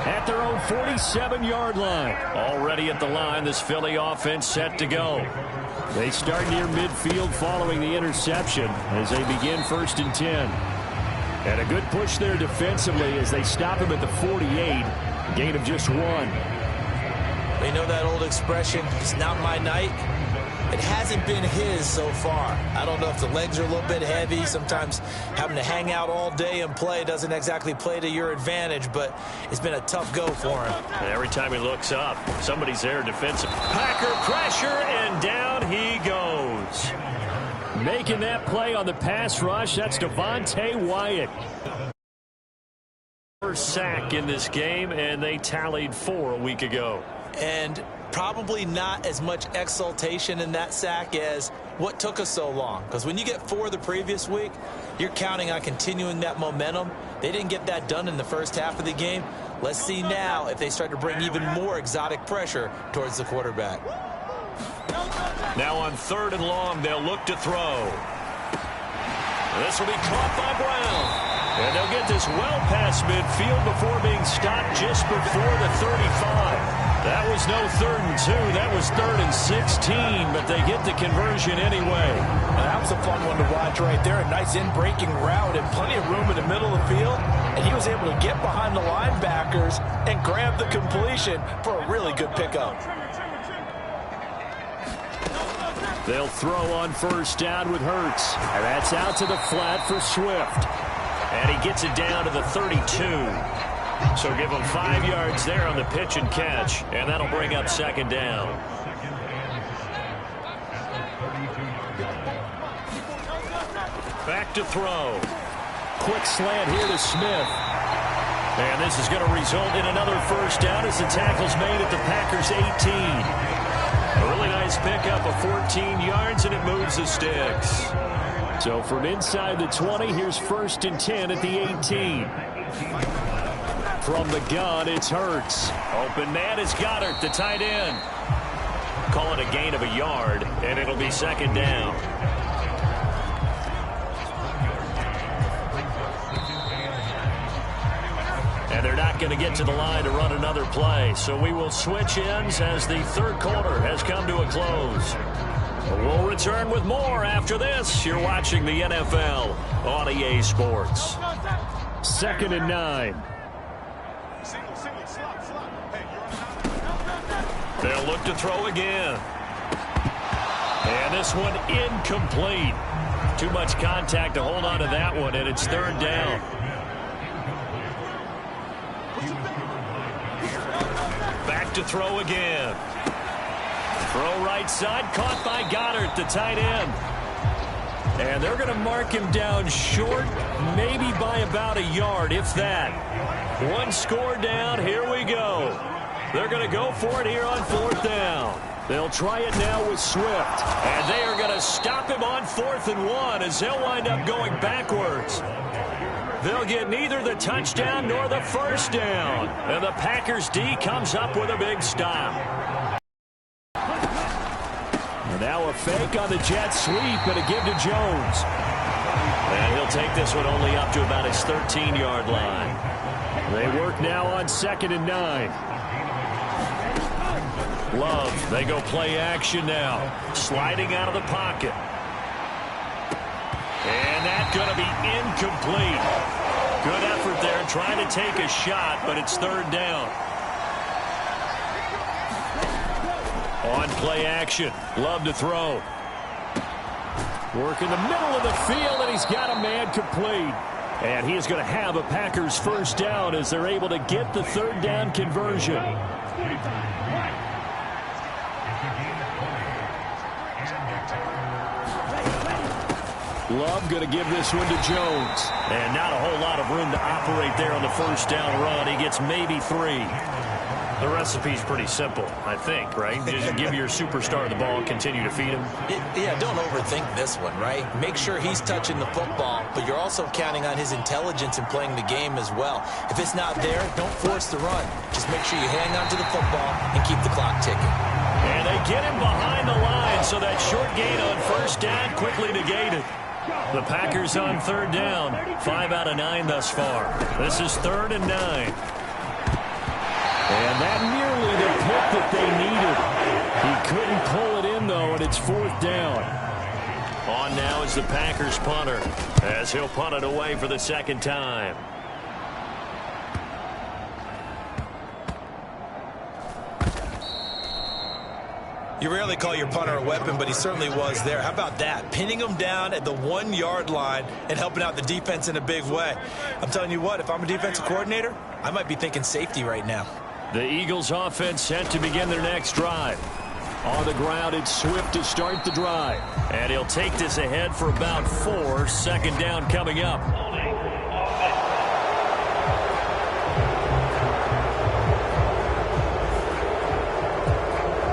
at their own 47-yard line. Already at the line, this Philly offense set to go. They start near midfield following the interception as they begin 1st and 10. And a good push there defensively as they stop him at the 48. Gain of just 1. You know that old expression, it's not my night? It hasn't been his so far. I don't know if the legs are a little bit heavy. Sometimes having to hang out all day and play doesn't exactly play to your advantage, but it's been a tough go for him. And every time he looks up, somebody's there defensive. Packer pressure, and down he goes. Making that play on the pass rush, that's Devontae Wyatt. First sack in this game, and they tallied 4 a week ago. And probably not as much exultation in that sack as what took us so long. Because when you get 4 the previous week, you're counting on continuing that momentum. They didn't get that done in the first half of the game. Let's see now if they start to bring even more exotic pressure towards the quarterback. Now on 3rd and long, they'll look to throw. This will be caught by Brown. And they'll get this well past midfield before being stopped just before the 35. That was no 3rd and 2. That was 3rd and 16, but they get the conversion anyway. Now, that was a fun one to watch right there. A nice in-breaking route and plenty of room in the middle of the field. And he was able to get behind the linebackers and grab the completion for a really good pickup. They'll throw on 1st down with Hurts. And that's out to the flat for Swift. And he gets it down to the 32. So give him 5 yards there on the pitch and catch. And that'll bring up 2nd down. Back to throw. Quick slant here to Smith. And this is going to result in another 1st down as the tackle's made at the Packers' 18. A really nice pickup of 14 yards, and it moves the sticks. So from inside the 20, here's 1st and 10 at the 18. From the gun, it's Hurts. Open man is Goddard, the tight end. Call it a gain of a yard, and it'll be 2nd down. And they're not going to get to the line to run another play. So we will switch ends as the 3rd quarter has come to a close. We'll return with more after this. You're watching the NFL on EA Sports. 2nd and 9. They'll look to throw again. And this one incomplete. Too much contact to hold on to that one, and it's 3rd down. Back to throw again. Throw right side, caught by Goddard, the tight end. And they're going to mark him down short, maybe by about a yard, if that. 1 score down, here we go. They're going to go for it here on 4th down. They'll try it now with Swift. And they are going to stop him on 4th and 1 as they'll wind up going backwards. They'll get neither the touchdown nor the 1st down. And the Packers D comes up with a big stop. And now a fake on the jet sweep and a give to Jones. And he'll take this one only up to about his 13-yard line. They work now on 2nd and 9. Love, they go play action now. Sliding out of the pocket. And that's going to be incomplete. Good effort there trying to take a shot, but it's 3rd down. On play action. Love to throw. Work in the middle of the field, and he's got a man complete. And he is going to have a Packers 1st down as they're able to get the 3rd down conversion. Love going to give this one to Jones. And not a whole lot of room to operate there on the 1st down run. He gets maybe 3. The recipe's pretty simple, I think, right? Just give your superstar the ball, continue to feed him. Yeah, don't overthink this one, right? Make sure he's touching the football, but you're also counting on his intelligence in playing the game as well. If it's not there, don't force the run. Just make sure you hang on to the football and keep the clock ticking. And they get him behind the line, so that short gain on 1st down quickly negated. The Packers on 3rd down. 5 out of 9 thus far. This is 3rd and 9. On now is the Packers punter, as he'll punt it away for the second time. You rarely call your punter a weapon, but he certainly was there. How about that? Pinning him down at the 1-yard line and helping out the defense in a big way. I'm telling you what, if I'm a defensive coordinator, I might be thinking safety right now. The Eagles offense set to begin their next drive. On the ground, it's Swift to start the drive. And he'll take this ahead for about 4. Second down coming up.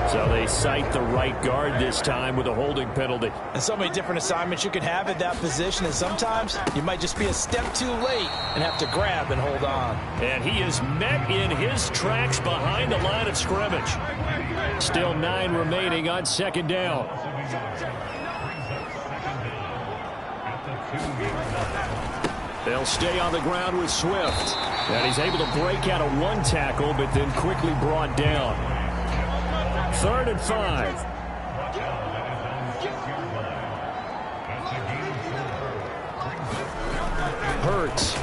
So they cite the right guard this time with a holding penalty. And so many different assignments you can have at that position, and sometimes you might just be a step too late and have to grab and hold on. And he is met in his tracks behind the line of scrimmage. Still 9 remaining on second down. They'll stay on the ground with Swift. And he's able to break out of 1 tackle, but then quickly brought down. 3rd and 5. Hurts.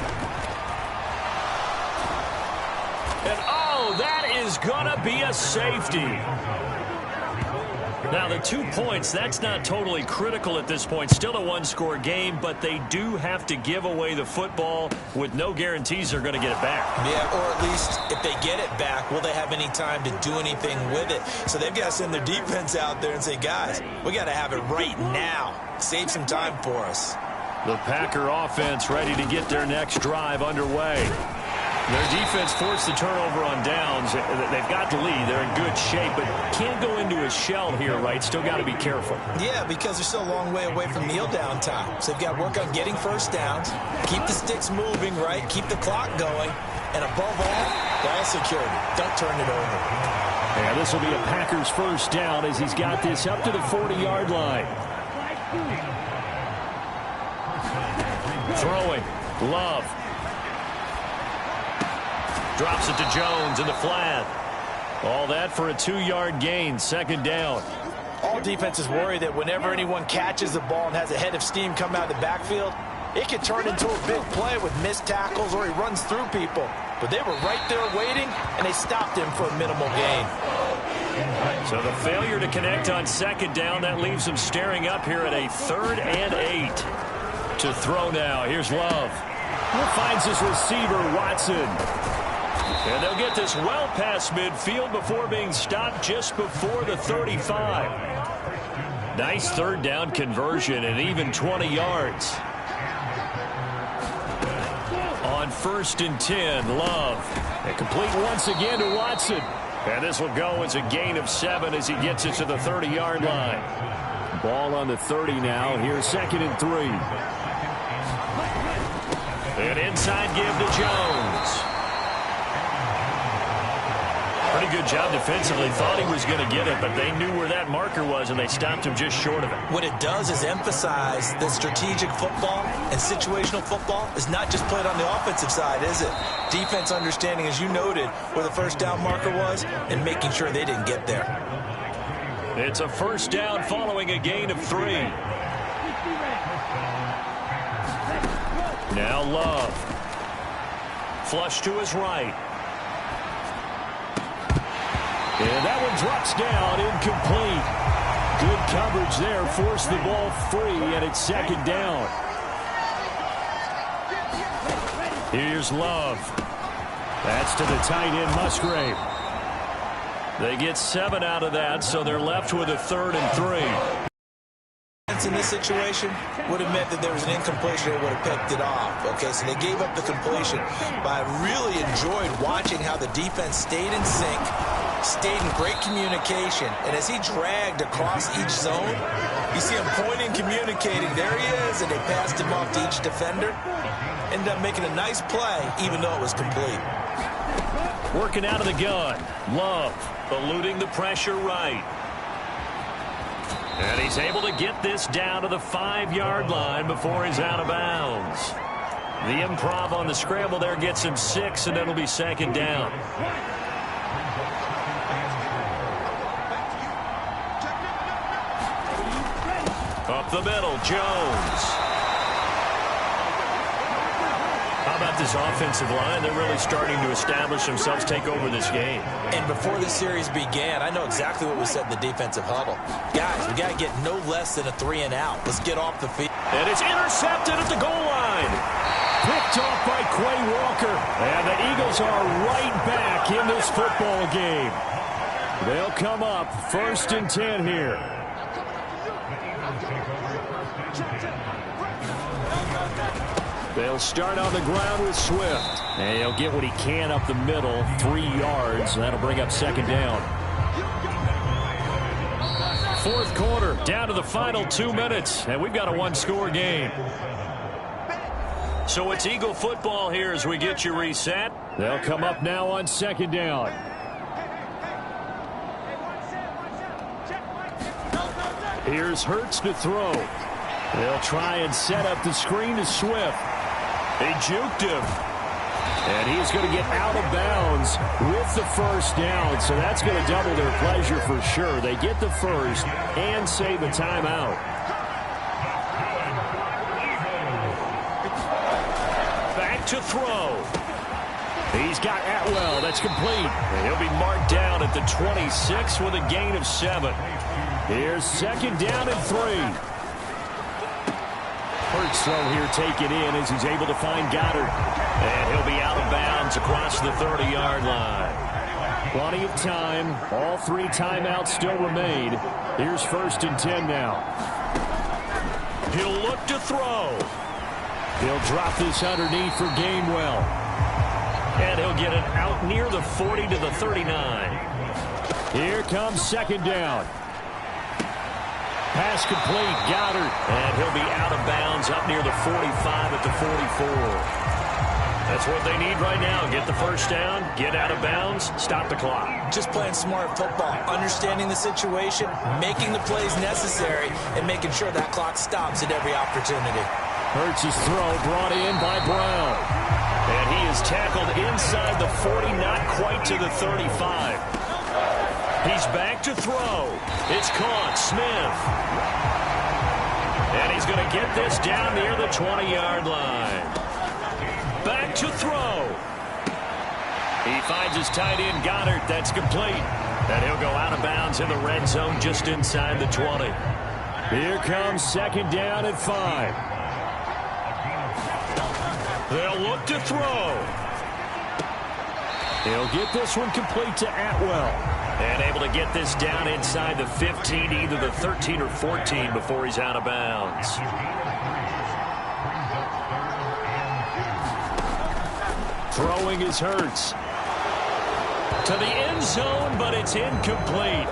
And oh, that is gonna be a safety. Now, the 2 points, that's not totally critical at this point. Still a 1-score game, but they do have to give away the football with no guarantees they're going to get it back. Yeah, or at least if they get it back, will they have any time to do anything with it? So they've got to send their defense out there and say, guys, we got to have it right now. Save some time for us. The Packer offense ready to get their next drive underway. Their defense forced the turnover on downs. They've got the lead. They're in good shape, but can't go into a shell here, right? Still got to be careful. Yeah, because they're still a long way away from kneel down time. So they've got to work on getting first downs, keep the sticks moving, right? Keep the clock going. And above all, ball security. Don't turn it over. Yeah, this will be a Packers first down as he's got this up to the 40-yard line. Throwing. Love. Drops it to Jones in the flat. All that for a 2-yard gain, second down. All defenses worry that whenever anyone catches the ball and has a head of steam come out of the backfield, it can turn into a big play with missed tackles or he runs through people. But they were right there waiting, and they stopped him for a minimal gain. So the failure to connect on second down, that leaves them staring up here at a 3rd and 8. To throw now, here's Love. Who finds his receiver, Watson. And they'll get this well past midfield before being stopped just before the 35. Nice 3rd down conversion and even 20 yards. On 1st and 10, Love. And complete once again to Watson. And this will go as a gain of 7 as he gets it to the 30-yard line. Ball on the 30 now. Here's 2nd and 3. An inside give to Jones. Pretty good job defensively. Thought he was going to get it, but they knew where that marker was, and they stopped him just short of it. What it does is emphasize that strategic football and situational football is not just played on the offensive side, is it? Defense understanding, as you noted, where the first down marker was and making sure they didn't get there. It's a first down following a gain of 3. Now Love. Flush to his right. And that one drops down, incomplete. Good coverage there, forced the ball free, and it's 2nd down. Here's Love. That's to the tight end, Musgrave. They get 7 out of that, so they're left with a 3rd and 3. In this situation would have meant that there was an incompletion, they would have picked it off. Okay, so they gave up the completion. But I really enjoyed watching how the defense stayed in sync, stayed in great communication, and as he dragged across each zone, you see him pointing, communicating. There he is, and they passed him off to each defender. Ended up making a nice play, even though it was complete. Working out of the gun. Love eluding the pressure right. And he's able to get this down to the 5-yard line before he's out of bounds. The improv on the scramble there gets him 6, and it'll be 2nd down. Up the middle, Jones. How about this offensive line? They're really starting to establish themselves, take over this game. And before the series began, I know exactly what we said in the defensive huddle. Guys, we got to get no less than a 3-and-out. Let's get off the field. And it's intercepted at the goal line. Picked off by Quay Walker. And the Eagles are right back in this football game. They'll come up 1st and 10 here. They'll start on the ground with Swift. And he'll get what he can up the middle, 3 yards. And that'll bring up 2nd down. 4th quarter, down to the final 2 minutes. And we've got a 1-score game. So it's Eagle football here as we get you reset. They'll come up now on 2nd down. Here's Hurts to throw. They'll try and set up the screen to Swift. They juked him. And he's going to get out of bounds with the 1st down. So that's going to double their pleasure for sure. They get the 1st and save a timeout. Back to throw. He's got Atwell. That's complete. And he'll be marked down at the 26 with a gain of 7. Here's 2nd down and 3. Hurts throw here taken in as he's able to find Goddard. And he'll be out of bounds across the 30-yard line. Plenty of time. All 3 timeouts still remain. Here's 1st and 10 now. He'll look to throw. He'll drop this underneath for Gainwell. And he'll get it out near the 40 to the 39. Here comes 2nd down. Pass complete, Goddard. And he'll be out of bounds up near the 45 at the 44. That's what they need right now. Get the 1st down, get out of bounds, stop the clock. Just playing smart football, understanding the situation, making the plays necessary, and making sure that clock stops at every opportunity. Hurts' throw brought in by Brown. And he is tackled inside the 40, not quite to the 35. He's back to throw. It's caught. Smith. And he's going to get this down near the 20-yard line. Back to throw. He finds his tight end, Goddard. That's complete. And he'll go out of bounds in the red zone just inside the 20. Here comes 2nd down and 5. They'll look to throw. He'll get this one complete to Atwell. And able to get this down inside the 15, either the 13 or 14 before he's out of bounds. Throwing is Hurts. To the end zone, but it's incomplete.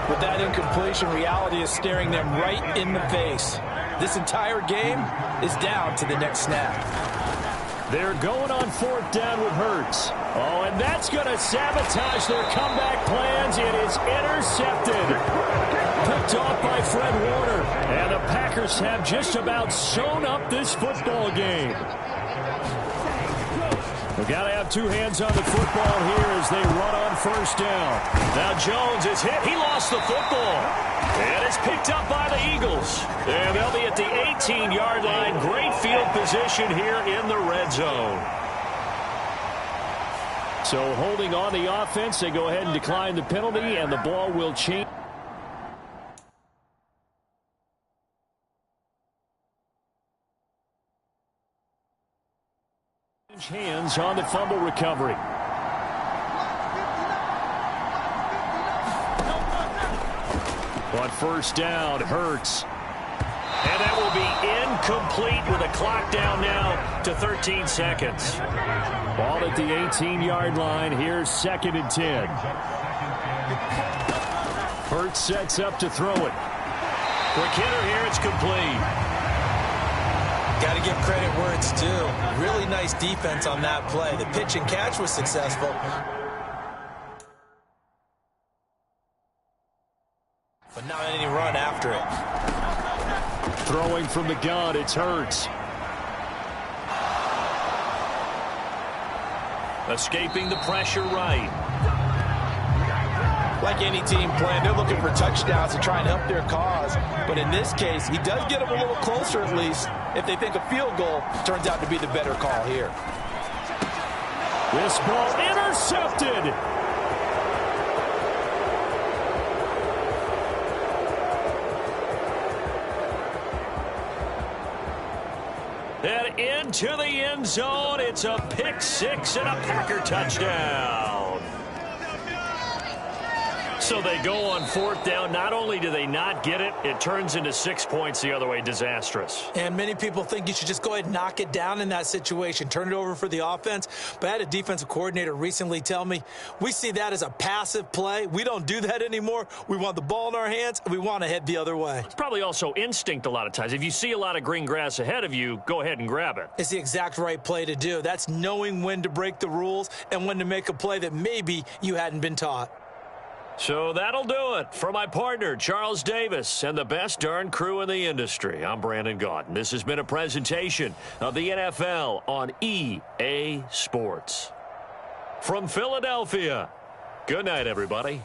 With that incompletion, reality is staring them right in the face. This entire game is down to the next snap. They're going on 4th down with Hurts. Oh, and that's going to sabotage their comeback plans. It is intercepted. Picked off by Fred Warner. And the Packers have just about sewn up this football game. We've got to have 2 hands on the football here as they run on 1st down. Now Jones is hit. He lost the football. And it's picked up by the Eagles. And they'll be at the 18-yard line. Great field position here in the red zone. So holding on the offense, they go ahead and decline the penalty, and the ball will change. Hands on the fumble recovery. On 1st down, Hurts. And that will be incomplete with a clock down now to 13 seconds. Ball at the 18-yard line. Here's 2nd and 10. Hurts sets up to throw it. Quick hitter here. It's complete. Got to give credit where it's due. Really nice defense on that play. The pitch and catch was successful. But not any run after it. Throwing from the gun, it's Hurts. Escaping the pressure right. Like any team playing, they're looking for touchdowns to try and help their cause. But in this case, he does get them a little closer at least if they think a field goal turns out to be the better call here. This ball intercepted. And into the end zone. It's a pick six and a Packer touchdown. So they go on fourth down. Not only do they not get it, it turns into 6 points the other way. Disastrous. And many people think you should just go ahead and knock it down in that situation. Turn it over for the offense. But I had a defensive coordinator recently tell me, we see that as a passive play. We don't do that anymore. We want the ball in our hands, and we want to head the other way. It's probably also instinct a lot of times. If you see a lot of green grass ahead of you, go ahead and grab it. It's the exact right play to do. That's knowing when to break the rules and when to make a play that maybe you hadn't been taught. So that'll do it. For my partner, Charles Davis, and the best darn crew in the industry, I'm Brandon Gaudin. This has been a presentation of the NFL on EA Sports. From Philadelphia, good night, everybody.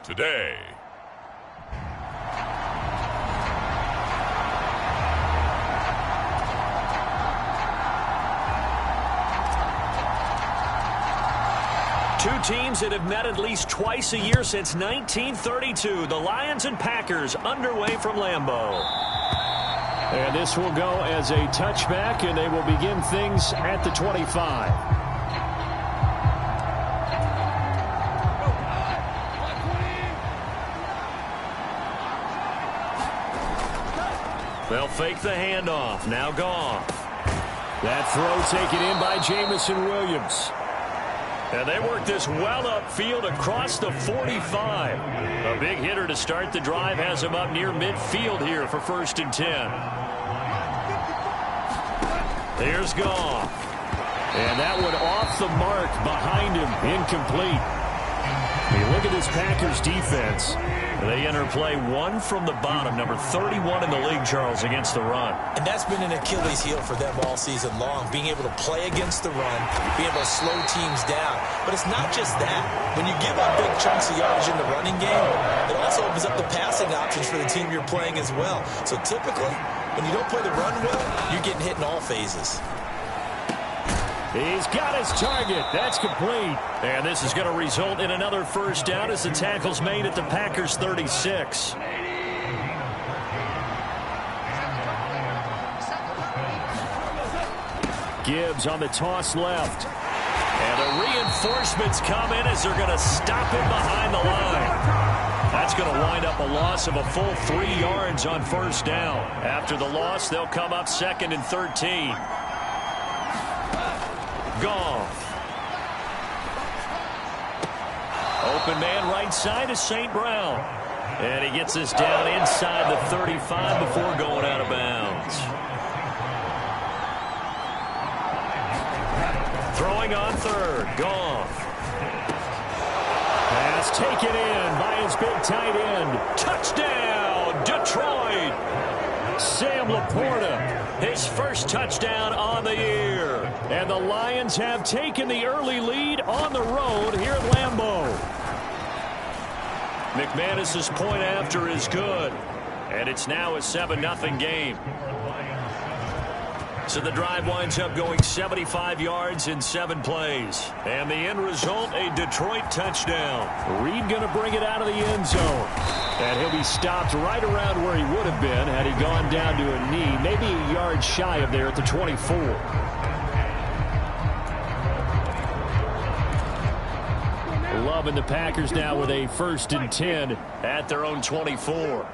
today. Two teams that have met at least twice a year since 1932. The Lions and Packers underway from Lambeau. And this will go as a touchback, and they will begin things at the 25. They'll fake the handoff. Now Goff. That throw taken in by Jamison Williams. And they work this well upfield across the 45. A big hitter to start the drive has him up near midfield here for 1st and 10. Here's Goff. And that one off the mark behind him. Incomplete. You look at this Packers defense. They enter play one from the bottom, number 31 in the league, Charles, against the run. And that's been an Achilles heel for them all season long, being able to play against the run, being able to slow teams down. But it's not just that. When you give up big chunks of yardage in the running game, it also opens up the passing options for the team you're playing as well. So typically, when you don't play the run well, you're getting hit in all phases. He's got his target. That's complete. And this is going to result in another 1st down as the tackle's made at the Packers' 36. Gibbs on the toss left. And the reinforcements come in as they're going to stop him behind the line. That's going to wind up a loss of a full 3 yards on 1st down. After the loss, they'll come up 2nd and 13. Goff. Open man right side is St. Brown. And he gets this down inside the 35 before going out of bounds. Throwing on 3rd. Goff. Pass taken in by his big tight end. Touchdown, Detroit. Sam Laporta. His 1st touchdown on the year. And the Lions have taken the early lead on the road here at Lambeau. McManus's point after is good. And it's now a 7-0 game. So the drive winds up going 75 yards in 7 plays. And the end result, a Detroit touchdown. Reed going to bring it out of the end zone. And he'll be stopped right around where he would have been had he gone down to a knee, maybe a yard shy of there at the 24. Love and the Packers now with a 1st and 10 at their own 24.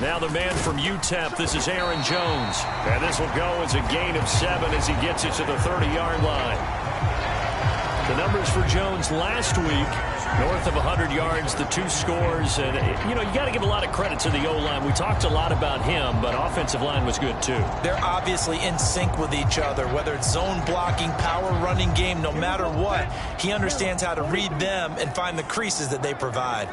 Now the man from UTEP, this is Aaron Jones. And this will go as a gain of 7 as he gets it to the 30-yard line. The numbers for Jones last week, north of 100 yards, the 2 scores. And, you know, you got to give a lot of credit to the O-line. We talked a lot about him, but offensive line was good, too. They're obviously in sync with each other, whether it's zone blocking, power running game, no matter what. He understands how to read them and find the creases that they provide.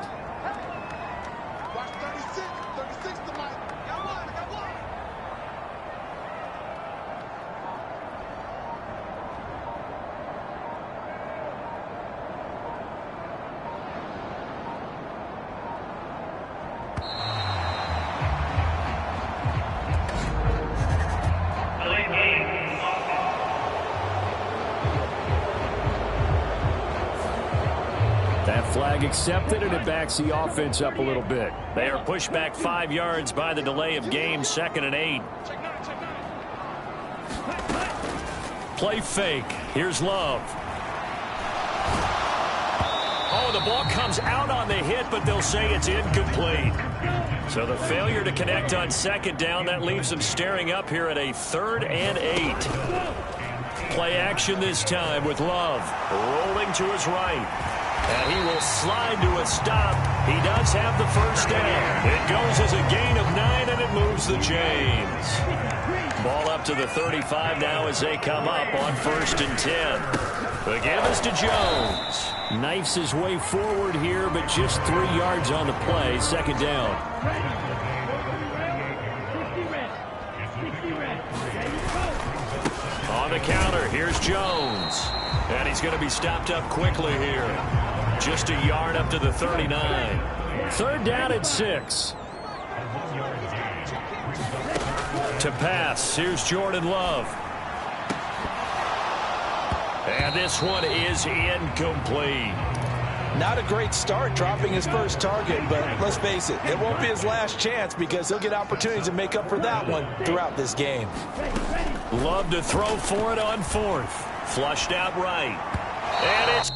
Flag accepted, and it backs the offense up a little bit. They are pushed back 5 yards by the delay of game, 2nd and 8. Play fake. Here's Love. Oh, the ball comes out on the hit, but they'll say it's incomplete. So the failure to connect on 2nd down, that leaves them staring up here at a 3rd and 8. Play action this time with Love rolling to his right. And he will slide to a stop. He does have the 1st down. It goes as a gain of 9, and it moves the chains. Ball up to the 35 now as they come up on 1st and 10. The give is to Jones. Knifes his way forward here, but just 3 yards on the play. 2nd down. On the counter, here's Jones. And he's going to be stopped up quickly here. Just a yard up to the 39. 3rd down and 6. To pass, here's Jordan Love. And this one is incomplete. Not a great start dropping his first target, but let's face it, it won't be his last chance because he'll get opportunities to make up for that one throughout this game. Love to throw for it on 4th. Flushed out right. And it's